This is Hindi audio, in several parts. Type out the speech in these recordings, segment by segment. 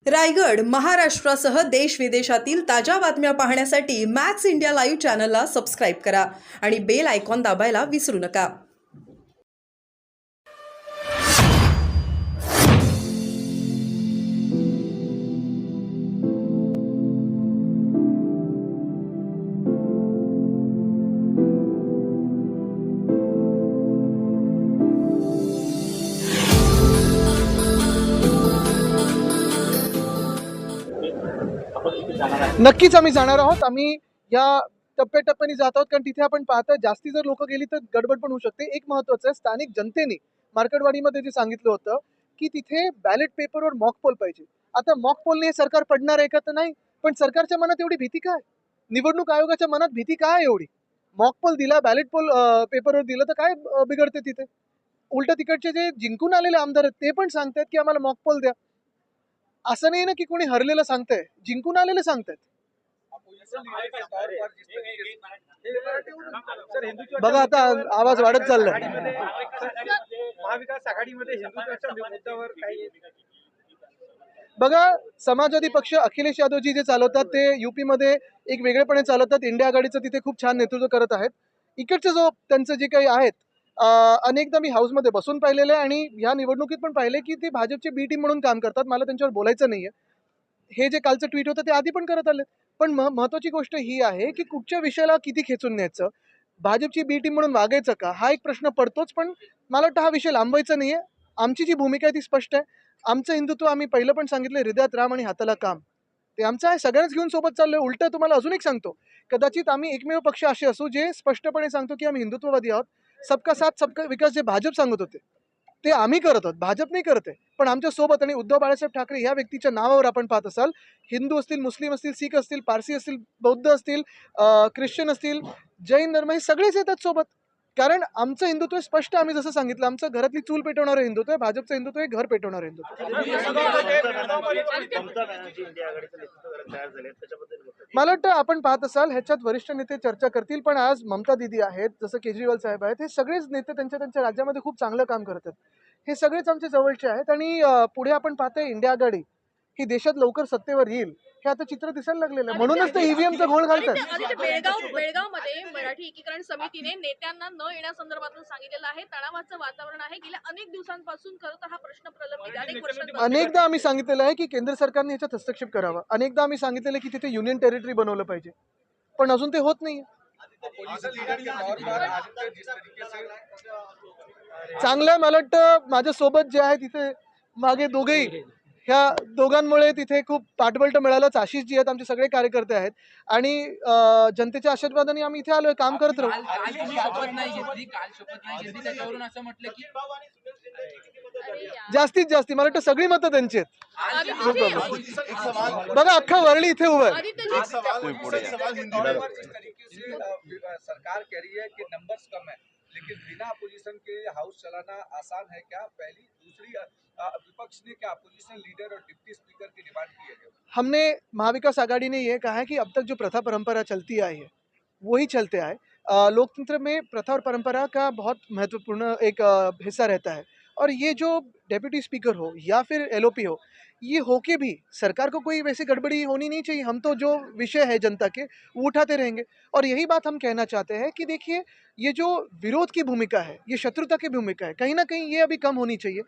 रायगड, महाराष्ट्रासह देश विदेशातील ताज्या बातम्या पाहण्यासाठी मॅक्स इंडिया लाईव्ह चॅनलला सबस्क्राईब करा आणि बेल आयकॉन दाबायला विसरू नका. नक्कीच आम्ही जाणार आहोत. आम्ही या टप्प्याटप्प्याने जात आहोत, कारण तिथे आपण पाहता जास्ती जर लोक गेली तर गडबड पण होऊ शकते. एक महत्त्वाचं आहे, स्थानिक जनतेने मार्केटवाडीमध्ये जे सांगितलं होतं की तिथे बॅलेट पेपरवर मॉक पोल पाहिजे. आता मॉक पोलने हे सरकार पडणार आहे का? तर नाही. पण सरकारच्या मनात एवढी भीती काय? निवडणूक आयोगाच्या मनात भीती काय एवढी? मॉक पोल दिला, बॅलेट पोल पेपरवर दिलं तर काय बिघडते तिथे? उलट तिकडचे जे जिंकून आलेले आमदार आहेत ते पण सांगतायत की आम्हाला मॉक पोल द्या. असं नाही ना की कोणी हरलेलं सांगतंय, जिंकून आलेले सांगतायत. बघा आता आवाज वाढत चाललाय. महाविकास आघाडीमध्ये हिंदुत्वाच्या मुद्द्यावर काही बघा, समाजवादी पक्ष अखिलेश यादवजी जे चालवतात ते युपी मध्ये एक वेगळेपणे चालवतात. इंडिया आघाडीचं तिथे खूप छान नेतृत्व करत आहेत. इकडचे जो त्यांचं जे काही आहेत, अनेकदा मी हाऊसमध्ये बसून पाहिलेलं आहे आणि ह्या निवडणुकीत पण पाहिले की ते भाजपची बी टीम म्हणून काम करतात. मला त्यांच्यावर बोलायचं नाहीये. हे जे कालचं ट्विट होतं ते आधी पण करत आले. पण महत्वाची गोष्ट ही आहे की कुठच्या विषयाला किती खेचून न्यायचं, भाजपची बी टीम म्हणून वागायचं का, हा एक प्रश्न पडतोच. पण मला वाटतं हा विषय लांबायचा नाहीये. आमची जी भूमिका आहे ती स्पष्ट आहे. आमचं हिंदुत्व आम्ही पहिलं पण सांगितलं, हृदयात राम आणि हाताला काम. ते आमचं आहे, सगळ्यांच घेऊन सोबत चाललोय. उलटं तुम्हाला अजून एक सांगतो, कदाचित आम्ही एकमेव पक्ष असे असू जे स्पष्टपणे सांगतो की आम्ही हिंदुत्ववादी आहोत. सबका साथ सबका विकास जे भाजप सांगत होते ते आम्ही करत आहोत, भाजप नाही करत आहे. पण आमच्या सोबत आणि उद्धव बाळासाहेब ठाकरे या व्यक्तीच्या नावावर आपण पाहत असाल, हिंदू असतील, मुस्लिम असतील, शीख असतील, पारसी असतील, बौद्ध असतील, ख्रिश्चन असतील, जैन धर्म, हे सगळेच येतात सोबत. कारण आमचं हिंदुत्व स्पष्ट. आम्ही जसं सांगितलं, आमचं घरातली चूल पेटवणारं हिंदुत्व आहे. भाजपचं हिंदुत्व आहे घर पेटवणारं हिंदुत्व. मला वाटतं आपण पाहत असाल ह्याच्यात वरिष्ठ नेते चर्चा करतील. पण आज ममता दिदी आहेत, जसं केजरीवाल साहेब आहेत, हे सगळेच नेते त्यांच्या त्यांच्या राज्यामध्ये खूप चांगलं काम करतात. हे सगळेच आमचे जवळचे आहेत. आणि पुढे आपण पाहतोय इंडिया आघाडी ही देशात लवकर सत्तेवर येईल, हे आता चित्र दिसायला लागलेलं आहे. म्हणूनच ते ईव्हीएमचा घोळ घालतात. बेळगावमध्ये मराठी एकीकरण समितीने नेत्यांना न येण्यासंदर्भातून सांगितलेलं आहे. तणावाचं वातावरण आहे. गेल्या अनेक दिवसांपासून खरं तर हा प्रश्न प्रलंबित आहे. अनेक वर्षांपासून अनेकदा आम्ही सांगितलेलं आहे की केंद्र सरकारने ह्याच्यात हस्तक्षेप करावा. अनेकदा आम्ही सांगितलेलं आहे की तिथे युनियन टेरिटरी बनवलं पाहिजे, पण अजून ते होत नाही. चांगलं आहे. मला वाटतं माझ्यासोबत जे आहे तिथे मागे दोघेही, ह्या दोघांमुळे तिथे खूप पाठबळ मिळालं. आशिष जी आहेत, आमचे सगळे कार्यकर्ते आहेत आणि जनतेच्या आशीर्वादाने आम्ही इथे आलोय, काम करत राहू. जास्तीत जास्त मला वाटतं सगळी मतं त्यांची आहेत. बघा, अख्खा वरळी इथे उभं आहे. सरकार कह रही है कि नंबर्स कम है, लेकिन बिना अपोजिशन के हाउस चलाना आसान है क्या? पहली दूसरी, विपक्ष ने क्या अपोजिशन लीडर और डिप्टी स्पीकर की डिमांड की है? हमने महाविकास आघाड़ी ने ये कहा है कि अब तक जो प्रथा परंपरा चलती आई है वही चलते आए. लोकतंत्र में प्रथा और परंपरा का बहुत महत्वपूर्ण एक हिस्सा रहता है. और ये जो डेप्यूटी स्पीकर हो या फिर एलओपी हो, ये होके भी सरकार को कोई वैसी गड़बड़ी होनी नहीं चाहिए. हम तो जो विषय है जनता के वो उठाते रहेंगे. और यही बात हम कहना चाहते हैं कि देखिए, ये जो विरोध की भूमिका है, ये शत्रुता की भूमिका है, कहीं ना कहीं ये अभी कम होनी चाहिए.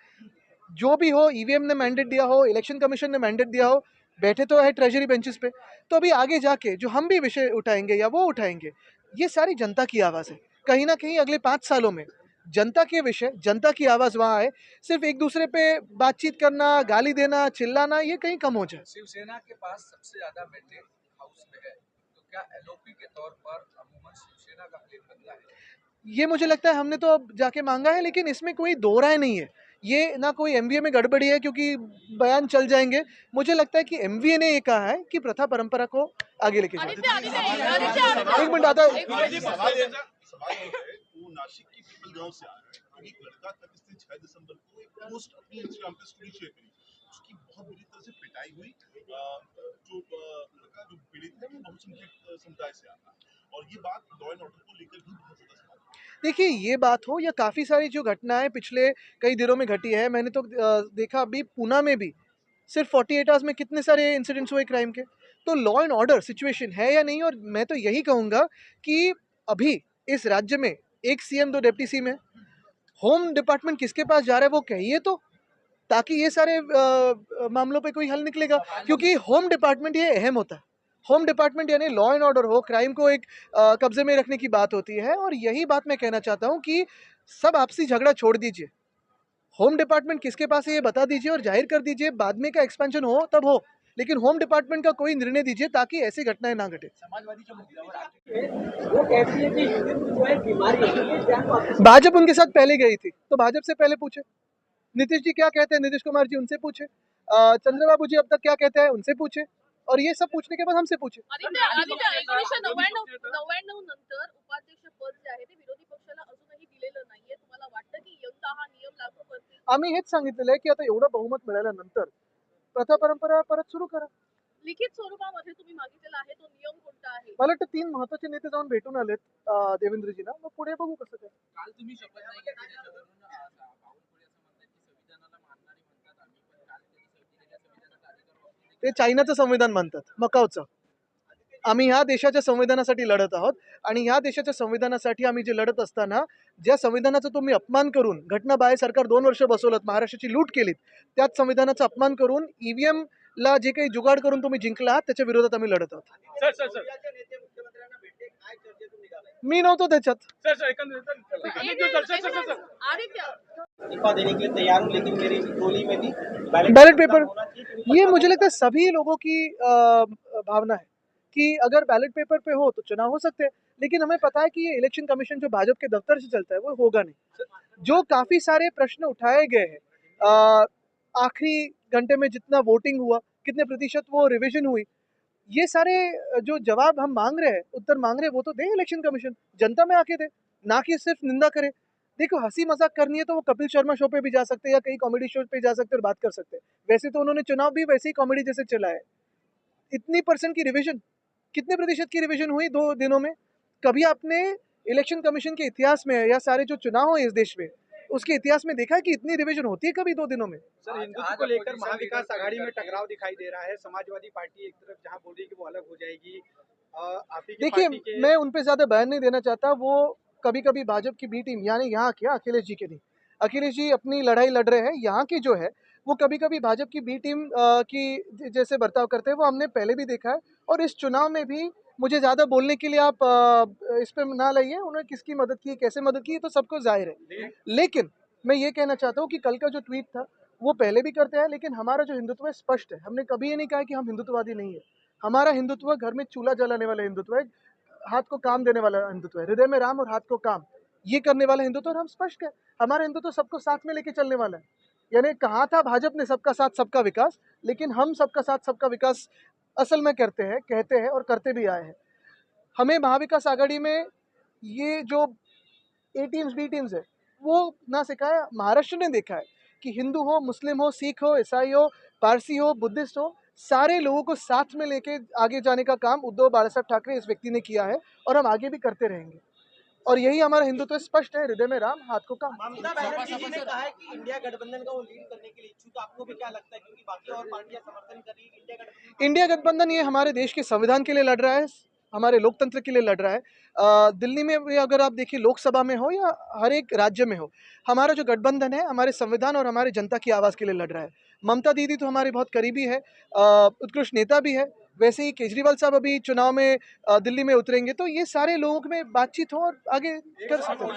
जो भी हो, ईवीएम ने मैंडेट दिया हो, इलेक्शन कमीशन ने मैंडेट दिया हो, बैठे तो है ट्रेजरी बेंचेस पे. तो अभी आगे जाके जो हम भी विषय उठाएंगे या वो उठाएंगे, ये सारी जनता की आवाज़ है. कहीं ना कहीं अगले 5 सालों में जनता के विषय, जनता की आवाज़ वहाँ है. सिर्फ एक दूसरे पे बातचीत करना, गाली देना, चिल्लाना, ये कहीं कम हो जाए. शिवसेना के पास सबसे ज्यादा मैंडेट हाउस में है, तो क्या एलओपी के तौर पर अमूमन शिवसेना का प्लेन बदला है? ये मुझे लगता है हमने तो अब जाके मांगा है, लेकिन इसमें कोई दो राय नहीं है. ये ना कोई एमवीए में गड़बड़ी है, क्योंकि बयान चल जाएंगे. मुझे लगता है कि एमवीए ने ये कहा है कि प्रथा परंपरा को आगे लेके जाए. एक मिनट आता है. वो नासिक की पीपल गांव से आ रहा है. एक लड़का था जिसने 6 दिसंबर को एक पोस्ट अपनी इंस्टाग्राम पे स्टोरी शेयर करी. उसकी बहुत बुरी तरह से पिटाई हुई. जो लड़का जो पीड़ित है वो बहुसंख्यक समुदाय से आता है. और ये बात लॉ एंड ऑर्डर को लेकर भी बहुत ज्यादा सवाल है. देखिए, ये बात हो या काफ़ी सारी जो घटनाएं पिछले कई दिनों में घटी है, मैंने तो देखा अभी पूना में भी सिर्फ 48 आवर्स में कितने सारे इंसिडेंट्स हुए क्राइम के। तो लॉ एंड ऑर्डर सिचुएशन है या नहीं, और मैं तो यही कहूँगा कि अभी इस राज्य में एक सीएम 2 डिप्टी सीएम है। होम डिपार्टमेंट किसके पास जा रहा है वो कहिए तो, ताकि ये सारे मामलों पे कोई हल निकलेगा। क्योंकि होम डिपार्टमेंट ये अहम होता है। होम डिपार्टमेंट यानी लॉ एंड ऑर्डर हो, क्राइम को एक कब्जे में रखने की बात होती है। और यही बात मैं कहना चाहता हूँ कि सब आपसी झगड़ा छोड़ दीजिए, होम डिपार्टमेंट किसके पास है ये बता दीजिए और जाहिर कर दीजिए। बाद में का एक्सपेंशन हो तब हो, लेकिन होम डिपार्टमेंट का कोई निर्णय दीजिए ताकि ऐसी घटनाएं ना घटे। वो कहती है कि हिंदुत्व जो है बीमारी है, ये क्या वापस भाजपा उनके साथ पहले गई थी, तो भाजपा से पहले पूछे नीतीश जी क्या कहते हैं, नीतीश कुमार जी उनसे पूछे, चंद्रबाबू जी अब तक क्या कहते हैं उनसे पूछे, और ये सब पूछने के बाद हमसे पूछे। आदित्य 1999 नंतर उपाध्यक्ष पद जे आहे ते विरोधी पक्षाला अजूनही दिलेलं नाहीये. तुम्हाला वाटतं की यंदा हा नियम लागू करतील? आम्ही हेच सांगितलेलं आहे की आता एवढं बहुमत मिळाल्यानंतर प्रथा परंपरा परत सुरू करा. लिखित स्वरूपामध्ये तुम्ही मागितलेला आहे तो नियम कोणता आहे? मला वाटतं 3 महत्वाचे नेते जाऊन भेटून आलेत देवेंद्रजींना. मग पुढे बघू कसं काय. काल तुम्ही शपथ नाही घेतली त्याच्यावरून बावनकुळे असं म्हणतात की संविधानाला मानणारे म्हणतात आम्ही पण काल त्यांनी दिलेल्या संविधानाचा अधिकार वापरून ते चायनाचं संविधान मानतात, मकावचं. आम्ही ह्या देशाच्या संविधानासाठी लढत आहोत आणि ह्या देशाच्या संविधानासाठी आम्ही जे लढत असताना ज्या संविधानाचा तुम्ही अपमान करून घटनाबाह्य सरकार 2 वर्ष बसवलं, महाराष्ट्राची लूट केलीत, त्याच संविधानाचा अपमान करून ईव्हीएम ला जे काही जुगाड करून तुम्ही जिंकला आहात त्याच्या विरोधात आम्ही लढत आहोत. गोव्याचे नेते मुख्यमंत्र्यांना भेटले, काय चर्चेतून निघालाय? मी नव्हतो त्याच्यात. आदित्य इस्तीफा देने के लिए तैयार हूँ, लेकिन मेरी टोली में भी बैलेट पेपर, होना चाहिए, क्योंकि ये मुझे लगता है सभी लोगों की भावना है कि अगर बैलेट पेपर पे हो तो चुनाव हो सकते हैं, लेकिन हमें पता है कि ये इलेक्शन कमीशन जो भाजपा के दफ्तर से चलता है वो होगा नहीं. जो काफी सारे प्रश्न उठाए गए हैं, आखिरी घंटे में जितना वोटिंग हुआ, कितने प्रतिशत वो रिवीजन हुई, ये सारे जो जवाब हम मांग रहे हैं, उत्तर मांग रहे हैं, वो तो दे इलेक्शन कमीशन, जनता में आके दे, ना कि सिर्फ निंदा करे. देखो हंसी मजाक करनी है तो वो कपिल शर्मा शो पे भी जा सकते हैं या कई कॉमेडी शो पे जा सकते हैं और बात कर सकते हैं. वैसे तो उन्होंने चुनाव भी वैसे ही कॉमेडी जैसे चला है. इतनी परसेंट की रिवीजन, कितने प्रतिशत की रिवीजन हुई 2 दिनों में? कभी आपने इलेक्शन कमीशन के इतिहास में या सारे जो चुनाव हुए इस देश में, उसके इतिहास में देखा है कि इतनी रिवीजन होती है कभी 2 दिनों में? सर, हिंदुत्व को लेकर महाविकास आघाड़ी में टकराव दिखाई दे रहा है। समाजवादी पार्टी एक तरफ जहां बोल रही है कि वो अलग हो जाएगी, आप ही की देखिए, पार्टी के मैं उन पे ज़्यादा बयान नहीं देना चाहता. वो कभी-कभी भाजपा की बी टीम, यानी यहाँ क्या अखिलेश जी के नहीं. अखिलेश जी अपनी लड़ाई लड़ रहे हैं. यहाँ की जो है, वो कभी-कभी भाजपा की बी टीम की जैसे बर्ताव करते हैं, वो हमने पहले भी देखा है. और इस चुनाव में भी मुझे ज़्यादा बोलने के लिए आप इस पे ना लाइए. उन्होंने किसकी मदद की, कैसे मदद की, ये तो सबको ज़ाहिर है. लेकिन मैं ये कहना चाहता हूँ कि कल का जो ट्वीट था, वो पहले भी करते हैं, लेकिन हमारा जो हिंदुत्व है स्पष्ट है. हमने कभी ये नहीं कहा कि हम हिंदुत्ववादी नहीं है. हमारा हिंदुत्व घर में चूल्हा जलाने वाला हिंदुत्व है, हाथ को काम देने वाला हिंदुत्व है. हृदय में राम और हाथ को काम, ये करने वाला हिंदुत्व. और हम स्पष्ट है, हमारा हिंदुत्व सबको साथ में लेके चलने वाला है. यानी कहा था भाजपा ने सबका साथ सबका विकास, लेकिन हम सबका साथ सबका विकास असल में करते हैं, कहते हैं और करते भी आए हैं. हमें महाविकास आघाड़ी में ये जो ए टीम्स बी टीम्स है, वो ना सिखाया. महाराष्ट्र ने देखा है कि हिंदू हो, मुस्लिम हो, सिख हो, ईसाई हो, पारसी हो, बुद्धिस्ट हो, सारे लोगों को साथ में लेके आगे जाने का काम उद्धव बालासाहेब ठाकरे इस व्यक्ति ने किया है और हम आगे भी करते रहेंगे. और यही हमारा हिंदुत्व स्पष्ट है, हृदय में राम, हाथ को काम. ममता बनर्जी जी ने कहा है कि इंडिया गठबंधन का वो लीड करने के लिए इच्छुक है। आपको भी क्या लगता है, क्योंकि बाकी और पार्टियां समर्थन कर रही है इंडिया गठबंधन? इंडिया गठबंधन ये हमारे देश के संविधान के लिए लड़ रहा है, हमारे लोकतंत्र के लिए लड़ रहा है. दिल्ली में भी अगर आप देखिए, लोकसभा में हो या हर एक राज्य में हो, हमारा जो गठबंधन है हमारे संविधान और हमारे जनता की आवाज़ के लिए लड़ रहा है. ममता दीदी तो हमारी बहुत करीबी है, उत्कृष्ट नेता भी है. वैसे ही केजरीवाल साहब अभी चुनाव में दिल्ली में उतरेंगे, तो ये सारे लोगों में बातचीत हो और आगे कर सकते हैं.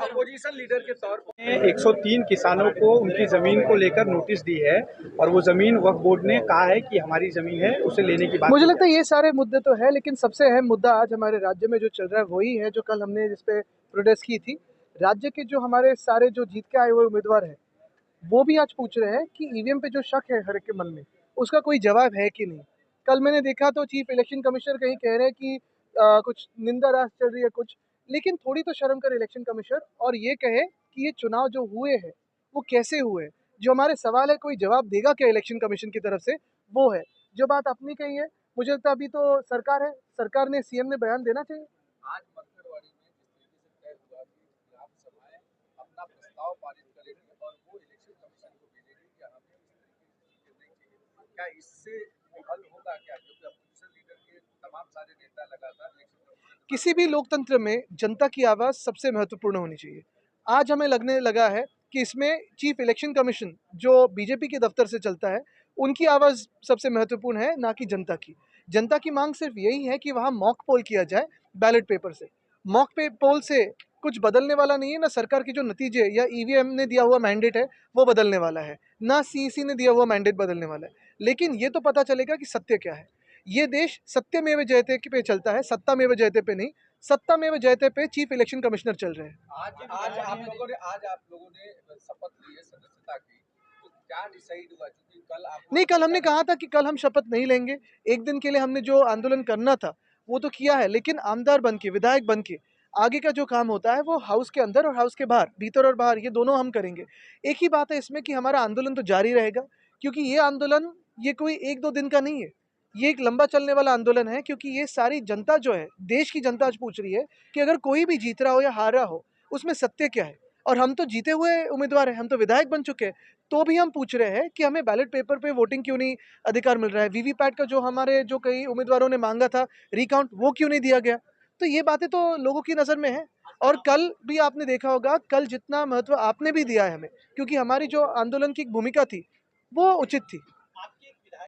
अपोजिशन लीडर के तौर पर 103 किसानों को उनकी जमीन को लेकर नोटिस दी है और वो जमीन वक्फ बोर्ड ने कहा है कि हमारी जमीन है, उसे लेने की बात मुझे की लगता है ये सारे मुद्दे तो है, लेकिन सबसे अहम मुद्दा आज हमारे राज्य में जो चल रहा है वही है जो कल हमने जिस पे प्रोटेस्ट की थी. राज्य के जो हमारे सारे जो जीत के आए हुए उम्मीदवार हैं, वो भी आज पूछ रहे हैं कि ईवीएम पे जो शक है हर एक के मन में, उसका कोई जवाब है कि नहीं. कल मैंने देखा तो चीफ इलेक्शन कमिश्नर कहीं कह रहे हैं कि कुछ निंदा रास चल रही है कुछ, लेकिन थोड़ी तो शर्म करे इलेक्शन कमिश्नर और ये कहे कि ये चुनाव जो हुए हैं वो कैसे हुए. जो हमारे सवाल है, कोई जवाब देगा क्या इलेक्शन कमीशन की तरफ से, वो है. जो बात अपनी कही है, मुझे लगता है अभी तो सरकार है, सरकार ने, सीएम ने बयान देना चाहिए. आज मंथरवाड़ी में जिस तरीके से तय हुआ कि ग्राम सभाएं अपना प्रस्ताव पारित करेंगे और वो इलेक्शन कमीशन को भेजेंगे कि हमें इस तरीके क्या इससे हल होगा क्या, क्योंकि अपोजिशन लीडर के तमाम सारे नेता लगातार किसी भी लोकतंत्र में जनता की आवाज़ सबसे महत्वपूर्ण होनी चाहिए। आज हमें लगने लगा है कि इसमें चीफ इलेक्शन कमीशन जो बीजेपी के दफ्तर से चलता है, उनकी आवाज़ सबसे महत्वपूर्ण है, ना कि जनता की। जनता की मांग सिर्फ यही है कि वहाँ मॉक पोल किया जाए बैलेट पेपर से। मॉक पे पोल से कुछ बदलने वाला नहीं है, ना सरकार के जो नतीजे या ईवीएम ने दिया हुआ मैंडेट है वो बदलने वाला है, ना सीईसी ने दिया हुआ मैंडेट बदलने वाला है। लेकिन ये तो पता चलेगा कि सत्य क्या है। ये देश सत्यमेव जयते पे चलता है, सत्तामेव जयते पे नहीं। सत्तामेव जयते पे चीफ इलेक्शन कमिश्नर चल रहे हैं। आज आप लोगों ने शपथ ली है सदस्यता की, तो क्या डिसाइड हुआ, क्योंकि कल आप नहीं, कल हमने कहा था कि कल हम शपथ नहीं लेंगे। एक दिन के लिए हमने जो आंदोलन करना था वो तो किया है, लेकिन आमदार बन के, विधायक बन के आगे का जो काम होता है वो हाउस के अंदर और हाउस के बाहर, भीतर और बाहर, ये दोनों हम करेंगे। एक ही बात है इसमें कि हमारा आंदोलन तो जारी रहेगा, क्योंकि ये आंदोलन ये कोई 1-2 दिन का नहीं है। ये एक लंबा चलने वाला आंदोलन है, क्योंकि ये सारी जनता जो है, देश की जनता आज पूछ रही है कि अगर कोई भी जीत रहा हो या हार रहा हो, उसमें सत्य क्या है? और हम तो जीते हुए उम्मीदवार हैं, हम तो विधायक बन चुके हैं। तो भी हम पूछ रहे हैं कि हमें बैलेट पेपर पे वोटिंग क्यों नहीं अधिकार मिल रहा है? वीवीपैट का जो हमारे जो कई उम्मीदवारों ने मांगा था रिकाउंट, वो क्यों नहीं दिया गया? तो ये बातें तो लोगों की नज़र में है। और कल भी आपने देखा होगा, कल जितना महत्व आपने भी दिया है हमें, क्योंकि हमारी जो आंदोलन की एक भूमिका थी वो उचित थी।